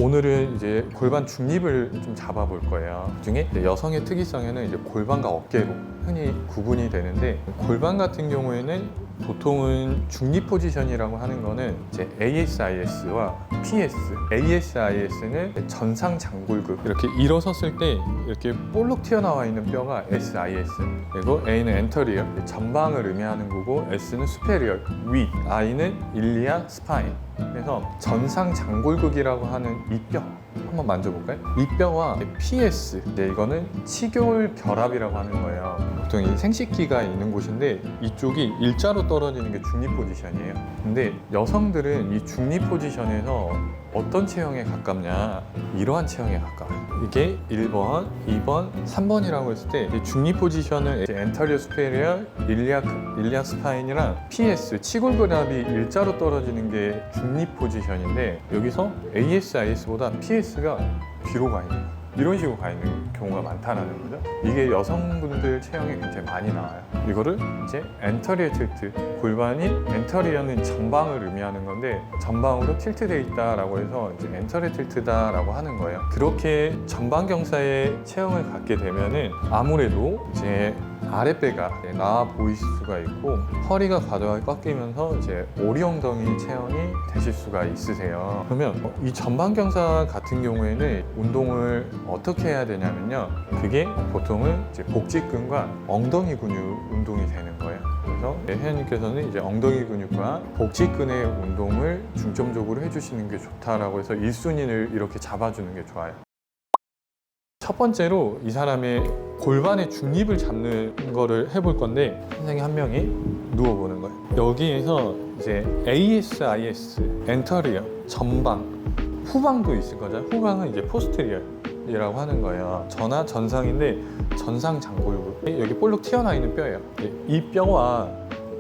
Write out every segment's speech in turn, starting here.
오늘은 이제 골반 중립을 좀 잡아볼 거예요. 그중에 여성의 특이성에는 이제 골반과 어깨로 흔히 구분이 되는데, 골반 같은 경우에는 보통은 중립 포지션이라고 하는 거는 이제 ASIS와 PS. ASIS는 전상 장골극, 이렇게 일어섰을 때 이렇게 볼록 튀어나와 있는 뼈가 SIS, 그리고 A는 엔터리어, 전방을 의미하는 거고, S는 수페리어, 위, I는 일리아, 스파인. 그래서 전상 장골극이라고 하는 이 뼈 한번 만져볼까요? 이 뼈와 PS, 이거는 치골 결합이라고 하는 거예요. 보통 이 생식기가 있는 곳인데 이쪽이 일자로 떨어지는 게 중립 포지션이에요. 근데 여성들은 이 중립 포지션에서 어떤 체형에 가깝냐, 이러한 체형에 가까워요. 이게 1번, 2번, 3번이라고 했을 때 중립 포지션은 엔터리어 수페리어, 일리아 스파인이랑 PS, 치골 결합이 일자로 떨어지는 게 중립 포지션인데, 여기서 ASIS보다 PS가 뒤로 가 있는 거예요. 이런 식으로 가 있는 경우가 많다라는 거죠. 이게 여성분들 체형에 굉장히 많이 나와요. 이거를 이제 엔터리어 틸트, 골반이 엔터리어는 전방을 의미하는 건데 전방으로 틸트되어 있다라고 해서 이제 엔터리어 틸트다라고 하는 거예요. 그렇게 전방 경사의 체형을 갖게 되면은 아무래도 이제 아랫배가 나와 보이실 수가 있고, 허리가 과도하게 꺾이면서 이제 오리엉덩이 체형이 되실 수가 있으세요. 그러면 이 전방 경사 같은 경우에는 운동을 어떻게 해야 되냐면요, 그게 보통은 이제 복직근과 엉덩이 근육 운동이 되는 거예요. 그래서 회원님께서는 이제 엉덩이 근육과 복직근의 운동을 중점적으로 해주시는 게 좋다라고 해서 1순위를 이렇게 잡아주는 게 좋아요. 첫 번째로 이 사람의 골반의 중립을 잡는 거를 해볼 건데, 선생님 한 명이 누워보는 거예요. 여기에서 이제 ASIS, 엔터리어, 전방, 후방도 있을 거죠. 후방은 이제 포스테리어이라고 하는 거예요. 전하 전상인데 전상 장골부, 여기 볼록 튀어나와 있는 뼈예요. 이 뼈와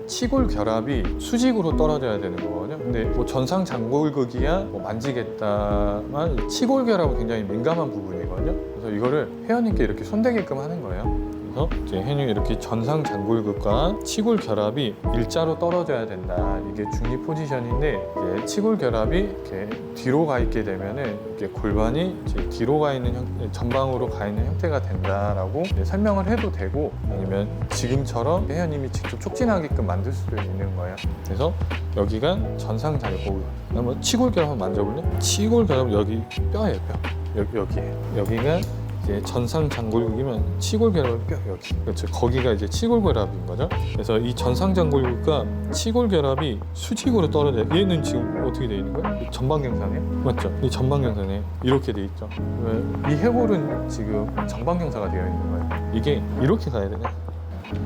치골 결합이 수직으로 떨어져야 되는 거거든요. 근데 뭐 전상 장골극이야 뭐 만지겠다만, 치골 결합은 굉장히 민감한 부분이거든요. 그래서 이거를 회원님께 이렇게 손대게끔 하는 거예요. 그래서 이제 회원님이 이렇게 전상 장골극과 치골 결합이 일자로 떨어져야 된다. 이게 중립 포지션인데, 이제 치골 결합이 이렇게 뒤로 가 있게 되면은 이렇게 골반이 이제 뒤로 가 있는 전방으로 가 있는 형태가 된다라고 설명을 해도 되고, 아니면 지금처럼 회원님이 직접 촉진하게끔 만들 수도 있는 거예요. 그래서 여기가 전상 장골극. 한번 치골 결합 한번 만져볼래? 치골 결합 여기 뼈예요, 뼈. 여기가 이제 전상 장골극이면 치골 결합 뼈 여기, 그렇죠. 거기가 이제 치골 결합인 거죠. 그래서 이 전상 장골극과 치골 결합이 수직으로 떨어져요. 얘는 지금 어떻게 돼 있는 거야? 전방 경사네요, 맞죠? 이 전방 경사네. 이렇게 돼 있죠. 이 해골은 지금 전방 경사가 되어 있는 거예요. 이게 이렇게 가야 되네.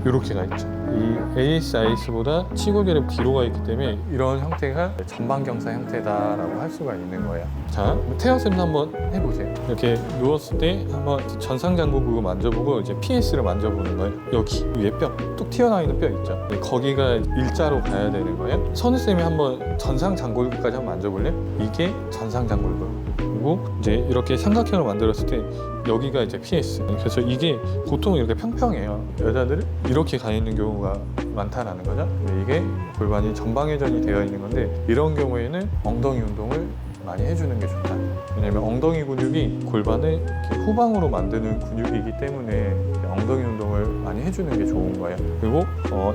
이렇게 가 있죠. 이 ASIS보다 치골 결합 뒤로 가 있기 때문에 이런 형태가 전방 경사 형태다라고 할 수가 있는 거예요. 자, 태연쌤도 한번 해보세요. 이렇게 누웠을 때 한번 전상 장골극을 만져보고 이제 PS를 만져보는 거예요. 여기 위에 뼈, 뚝 튀어나와 있는 뼈 있죠. 거기가 일자로 가야 되는 거예요. 선우쌤이 한번 전상 장골극까지 한번 만져볼래요? 이게 전상 장골극. 그리고 이제 이렇게 삼각형을 만들었을 때 여기가 이제 PS. 그래서 이게 보통 이렇게 평평해요. 여자들은 이렇게 가 있는 경우가 많다라는 거죠. 이게 골반이 전방 회전이 되어 있는 건데, 이런 경우에는 엉덩이 운동을 많이 해주는 게 좋다. 왜냐면 엉덩이 근육이 골반을 이렇게 후방으로 만드는 근육이기 때문에 엉덩이 운동을 많이 해주는 게 좋은 거예요. 그리고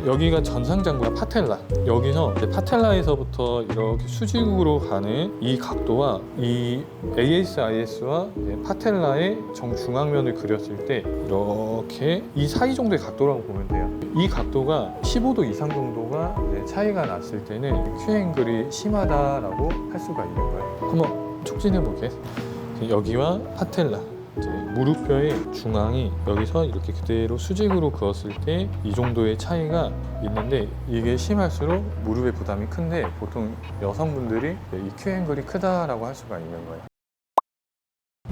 여기가 전상장골 파텔라. 여기서 파텔라에서부터 이렇게 수직으로 가는 이 각도와 이 ASIS와 파텔라의 정중앙면을 그렸을 때 이렇게 이 사이 정도의 각도라고 보면 돼요. 이 각도가 15도 이상 정도가 차이가 났을 때는 Q앵글이 심하다라고 할 수가 있는 거예요. 한번 촉진해 볼게요. 여기와 파텔라, 이제 무릎뼈의 중앙이 여기서 이렇게 그대로 수직으로 그었을 때 이 정도의 차이가 있는데, 이게 심할수록 무릎의 부담이 큰데 보통 여성분들이 이 Q앵글이 크다라고 할 수가 있는 거예요.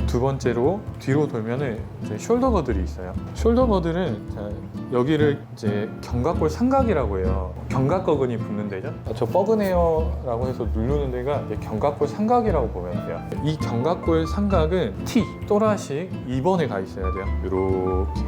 두 번째로 뒤로 돌면은 이제 숄더 버들이 있어요. 숄더 버들은 여기를 이제 견갑골 삼각이라고 해요. 견갑거근이 붙는 데죠. 저 뻐근해요라고 해서 누르는 데가 견갑골 삼각이라고 보면 돼요. 이 견갑골 삼각은 T, 또라식 2번에 가 있어야 돼요. 이렇게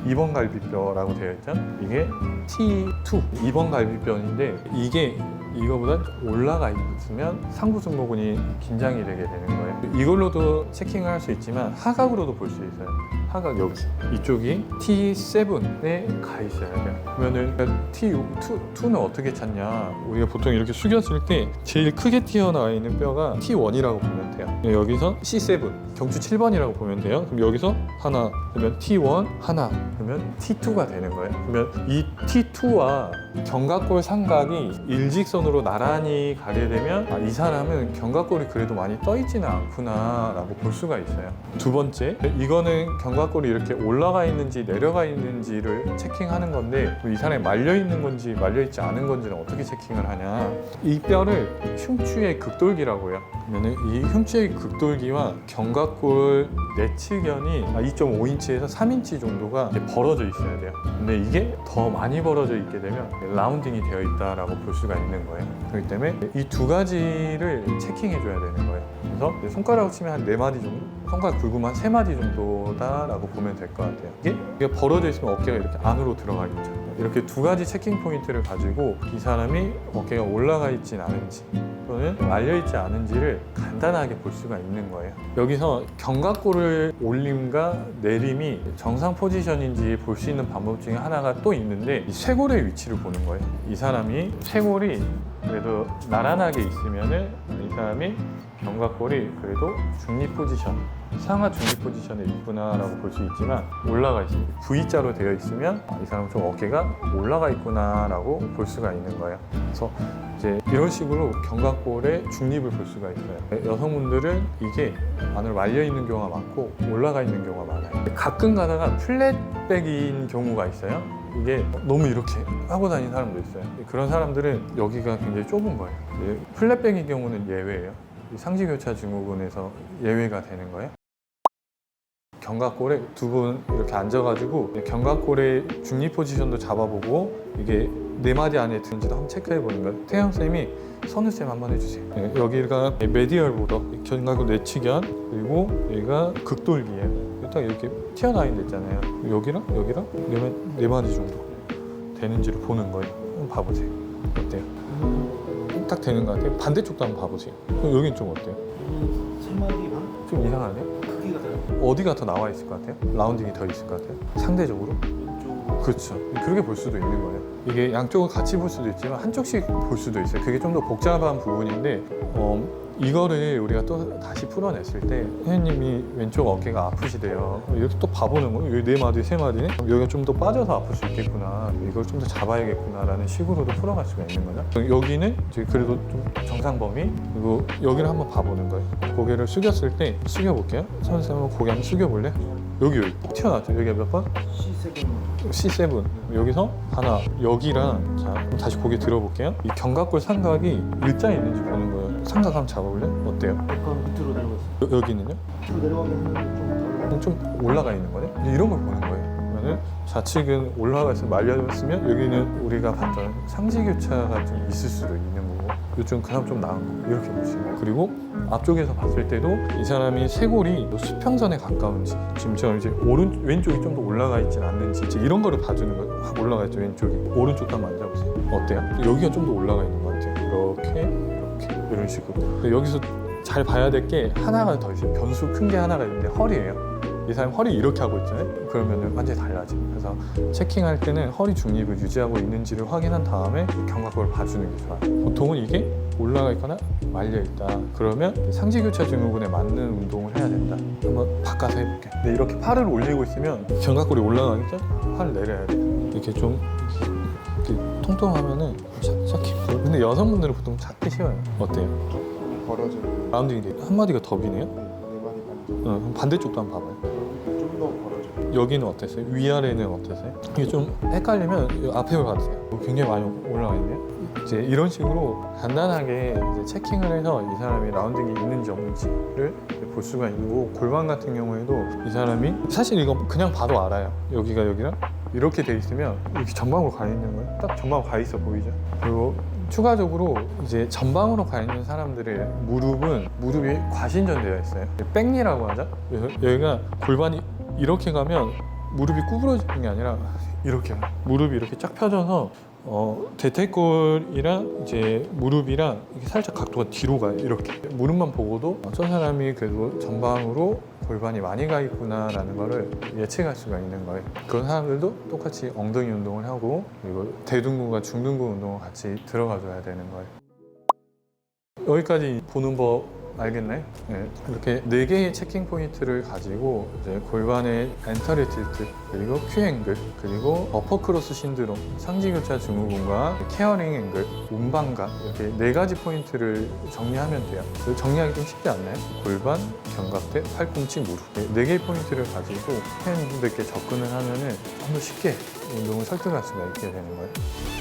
2번 갈비뼈라고 되어 있죠. 이게 T2, 2번 갈비뼈인데, 이게 이거보다 올라가 있으면 상부 승모근이 긴장이 되게 되는 거예요. 이걸로도 체킹을 할 수 있지만 하각으로도 볼 수 있어요. 하각 여기 이쪽이 T7에 가 있어야 돼요. 그러면은 T2는 어떻게 찾냐? 우리가 보통 이렇게 숙였을 때 제일 크게 튀어나와 있는 뼈가 T1이라고 보면 돼요. 여기서 C7 경추 7번이라고 보면 돼요. 그럼 여기서 하나 그러면 T1 하나 그러면 T2가 되는 거예요. 그러면 이 T2와 견갑골 삼각이 일직선으로 나란히 가게 되면 이 사람은 견갑골이 그래도 많이 떠 있지는 않구나 라고 볼 수가 있어요. 두 번째, 이거는 견갑골이 이렇게 올라가 있는지 내려가 있는지를 체킹하는 건데 이 사람이 말려 있는 건지 말려 있지 않은 건지는 어떻게 체킹을 하냐? 이 뼈를 흉추의 극돌기라고 해요. 그러면 이 흉추의 극돌기와 견갑골 내측면이 2.5인치에서 3인치 정도가 벌어져 있어야 돼요. 근데 이게 더 많이 벌어져 있게 되면 라운딩이 되어 있다라고 볼 수가 있는 거예요. 그렇기 때문에 이 두 가지를 체킹해 줘야 되는 거예요. 그래서 손가락으로 치면 한 4마디 정도, 손가락 굵으면 한 3마디 정도다라고 보면 될 것 같아요. 이게 벌어져 있으면 어깨가 이렇게 안으로 들어가겠죠. 이렇게 두 가지 체킹 포인트를 가지고 이 사람이 어깨가 올라가 있진 않은지 또는 말려 있지 않은지를 간단하게 볼 수가 있는 거예요. 여기서 견갑골을 올림과 내림이 정상 포지션인지 볼 수 있는 방법 중에 하나가 또 있는데 이 쇄골의 위치를 보는 거예요. 이 사람이 쇄골이 그래도 나란하게 있으면은 이 사람이 견갑골이 그래도 중립 포지션, 상하 중립 포지션에 있구나라고 볼 수 있지만 올라가 있습니다. V자로 되어 있으면 이 사람은 좀 어깨가 올라가 있구나라고 볼 수가 있는 거예요. 그래서 이제 이런 식으로 견갑골의 중립을 볼 수가 있어요. 여성분들은 이게 안으로 말려 있는 경우가 많고 올라가 있는 경우가 많아요. 가끔 가다가 플랫백인 경우가 있어요. 이게 너무 이렇게 하고 다니는 사람도 있어요. 그런 사람들은 여기가 굉장히 좁은 거예요. 플랫백인 경우는 예외예요. 상지교차 증후군에서 예외가 되는 거예요. 견갑골에 두 분 이렇게 앉아가지고 견갑골의 중립 포지션도 잡아보고 이게 4마디 안에 드는지도 한번 체크해 보는 거예요. 태영 쌤이 선우 쌤 한번 해주세요. 네, 여기가 메디얼 보더, 견갑골 내측면, 그리고 여기가 극돌기예요. 딱 이렇게 튀어나와 있는 데 있잖아요. 여기랑 그러면 4마디 정도 되는지를 보는 거예요. 한번 봐보세요. 어때요? 딱 되는 것 같아요. 반대쪽도 한번 봐보세요. 여긴 좀 어때요? 3마디 반? 좀 이상하네? 크기가 다르 어디가 더 나와 있을 것 같아요? 라운딩이 더 있을 것 같아요? 상대적으로? 왼쪽. 그렇죠. 그렇게 볼 수도 있는 거예요. 이게 양쪽을 같이 볼 수도 있지만 한쪽씩 볼 수도 있어요. 그게 좀 더 복잡한 부분인데 이거를 우리가 또 다시 풀어냈을 때 선생님이 왼쪽 어깨가 아프시대요. 이렇게 또 봐보는 거예요. 여기 4마디, 3마디네? 여기가 좀 더 빠져서 아플 수 있겠구나. 이걸 좀 더 잡아야겠구나 라는 식으로도 풀어갈 수가 있는 거죠. 여기는 이제 그래도 좀 정상 범위, 그리고 여기를 한번 봐보는 거예요. 고개를 숙였을 때 숙여볼게요. 선생님 한번 고개 한번 숙여볼래? 여기 꼭 튀어나왔죠. 여기가 몇 번? C7. C7 여기서 하나 여기랑 자 다시 고개 들어볼게요. 이 견갑골 삼각이 일자에 있는지 보는 거예요. 삼각 한번 잡아볼래? 어때요? 약간 밑으로 내려갔어. 여기는요? 밑으로 내려가면 좀 올라가 있는 거네? 이런 걸 보는 거예요. 그러면은 좌측은 올라가 있으면 말려졌으면 여기는 우리가 봤던 상지교차가 좀 있을 수도 있는 거고 이쪽은 그나마 좀 나은 거 이렇게 볼 수 있어요. 그리고 앞쪽에서 봤을 때도 이 사람이 쇄골이 수평선에 가까운지 지금처럼 이제 왼쪽이 좀 더 올라가 있진 않는지 이제 이런 거를 봐주는 거예요. 확 올라가 있죠 왼쪽이. 오른쪽도 한번 앉아보세요. 어때요? 여기가 좀 더 올라가 있는 것 같아요. 이렇게 이런 식으로. 근데 여기서 잘 봐야 될 게 하나가 더 있어요. 변수 큰 게 하나가 있는데 허리예요. 이 사람이 허리 이렇게 하고 있잖아요. 그러면 완전히 달라져요. 그래서 체킹할 때는 허리 중립을 유지하고 있는지를 확인한 다음에 견갑골을 봐주는 게 좋아요. 보통은 이게 올라가 있거나 말려 있다. 그러면 상지교차 증후군에 맞는 운동을 해야 된다. 한번 바꿔서 해볼게요. 근데 이렇게 팔을 올리고 있으면 견갑골이 올라가니까 팔을 내려야 돼요. 이렇게 좀 이렇게 통통하면은 찾기. 근데 여성분들은 보통 찾기 쉬워요. 어때요? 벌어져. 라운딩이 돼. 한마디가 덥이네요. 4마디 반. 반대쪽도 한번 봐봐요. 좀 더 벌어져. 여기는 어땠어요? 위아래는 어땠어요? 이게 좀 헷갈리면 이 앞에 봐주세요. 굉장히 많이 올라가 있네요. 이제 이런 식으로 간단하게 이제 체킹을 해서 이 사람이 라운딩이 있는지 없는지를 볼 수가 있는 거고 골반 같은 경우에도 이 사람이 사실 이거 그냥 봐도 알아요. 여기가 여기랑 이렇게 돼 있으면 이렇게 전방으로 가 있는 거예요. 딱 전방으로 가 있어 보이죠? 그리고 추가적으로 이제 전방으로 가 있는 사람들의 무릎이 과신전되어 있어요. 백리라고 하죠. 여기가 골반이 이렇게 가면 무릎이 구부러지는 게 아니라 이렇게 무릎이 이렇게 쫙 펴져서 대퇴골이랑 이제 무릎이랑 이게 살짝 각도가 뒤로 가요. 이렇게 무릎만 보고도 저 사람이 그래도 전방으로 골반이 많이 가 있구나라는 거를 예측할 수가 있는 거예요. 그런 사람들도 똑같이 엉덩이 운동을 하고 그리고 대둔근과 중둔근 운동을 같이 들어가줘야 되는 거예요. 여기까지 보는 법 알겠나요? 네. 이렇게 4개의 체킹 포인트를 가지고 이제 골반의 엔터리 틸트, 그리고 큐 앵글, 그리고 어퍼크로스 신드롬, 상지교차 증후군과 케어링 앵글, 운반각 이렇게 4가지 포인트를 정리하면 돼요. 정리하기 좀 쉽지 않나요? 골반, 견갑대, 팔꿈치, 무릎 4개의 포인트를 가지고 회원분들께 접근을 하면은 좀 더 쉽게 운동을 설득할 수가 있게 되는 거예요.